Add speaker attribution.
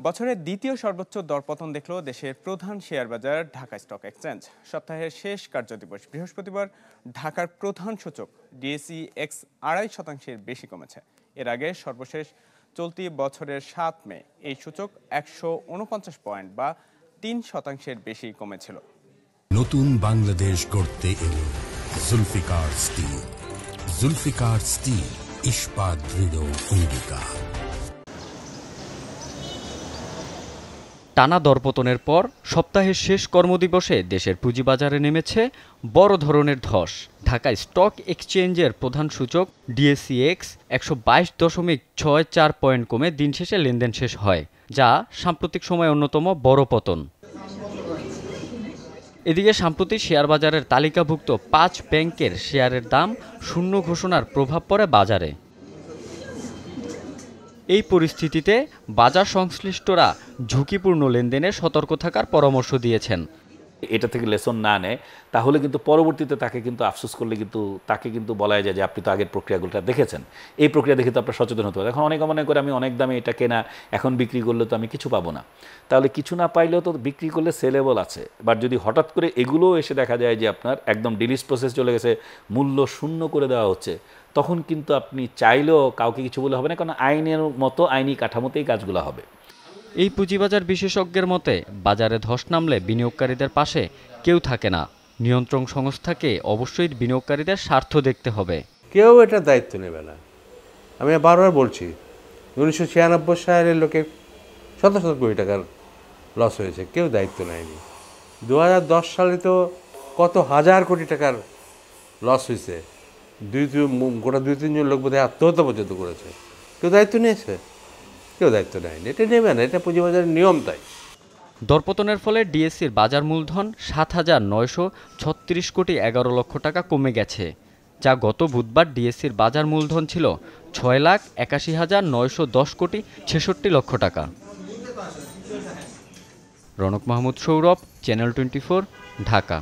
Speaker 1: বছরের দ্বিতীয় সর্বোচ্চ দরপতন দেখল দেশের প্রধান শেয়ার বাজার ঢাকা স্টক এক্সচেঞ্জ। সপ্তাহের শেষ কার্যদিবস বৃহস্পতিবার ঢাকার প্রধান সূচক DAX ২.৫% বেশি কমেছে। এর আগে সর্বশেষ চলতি বছরের ৭ মে এই সূচক ১৪৯ পয়েন্ট বা ৩% বেশি কমেছিল।
Speaker 2: নতুন বাংলাদেশ গড়তে এলো জুলফিকার স্টিল। জুলফিকার স্টিল, ইস্পাত দৃঢ় অঙ্গীকার।
Speaker 3: টানা দরপতনের পর সপ্তাহের শেষ কর্মদিবসে দেশের পুঁজিবাজারে নেমেছে বড় ধরনের ধস। ঢাকা স্টক এক্সচেঞ্জের প্রধান সূচক DAX ১২২.৬৪ পয়েন্ট কমে দিন শেষে লেনদেন শেষ হয়, যা সাম্প্রতিক সময়ে অন্যতম বড় পতন। এদিকে সাম্প্রতিক শেয়ার বাজারের তালিকাভুক্ত ৫ ব্যাংকের শেয়ারের দাম শূন্য ঘোষণার প্রভাব পড়ে বাজারে। এই পরিস্থিতিতে বাজার সংশ্লিষ্টরা ঝুঁকিপূর্ণ লেনদেনে সতর্ক থাকার পরামর্শ দিয়েছেন।
Speaker 4: এটা থেকে লেসন না নেয় তাহলে কিন্তু পরবর্তীতে তাকে কিন্তু আফসোস করলে কিন্তু তাকে কিন্তু বলা যায় যে আপনি তো আগের প্রক্রিয়াগুলোটা দেখেছেন, এই প্রক্রিয়া দেখে তো আপনার সচেতন হতে হবে। এখন অনেকে মনে করে আমি অনেক দামে এটা কেনা, এখন বিক্রি করলে তো আমি কিছু পাবো না। তাহলে কিছু না পাইলেও তো বিক্রি করলে সেলেবল আছে। বাট যদি হঠাৎ করে এগুলোও এসে দেখা যায় যে আপনার একদম ডিলিস্ট প্রসেস চলে গেছে, মূল্য শূন্য করে দেওয়া হচ্ছে, তখন কিন্তু আপনি চাইলেও কাউকে কিছু বলে হবে না, কারণ আইনের মতো আইনি কাঠামোতেই কাজগুলো হবে।
Speaker 3: এই পুঁজিবাজার বিশেষজ্ঞের মতে বাজারে ধস নামলে বিনিয়োগকারীদের পাশে কেউ থাকে না। নিয়ন্ত্রণ সংস্থাকে অবশ্যই বিনিয়োগকারীদের স্বার্থ দেখতে হবে।
Speaker 5: কেউ এটা দায়িত্ব নেবে না। আমি বারবার বলছি, 1996 সালের লোকের শত শত কোটি টাকার লস হয়েছে, কেউ দায়িত্ব নেয়নি। 2010 সালে তো কত হাজার কোটি টাকার লস হয়েছে, গোটা 2-3 জন লোক বোধহয় আত্মহত্যা পর্যন্ত করেছে। কেউ দায়িত্ব নিয়েছে? কেউ দায়িত্ব নেয়নি। এটা নেবে না, এটা পুঁজিবাজারের নিয়ম। তাই
Speaker 3: দরপতনের ফলে ডিএসসির বাজার মূলধন ৭,৯৩৬ কোটি ১১ লক্ষ টাকা কমে গেছে, যা গত বুধবার ডিএসসির বাজার মূলধন ছিল ৬,৮১,৯১০ কোটি ৬৬ লক্ষ টাকা। রনক মাহমুদ সৌরভ, চ্যানেল 24, ঢাকা।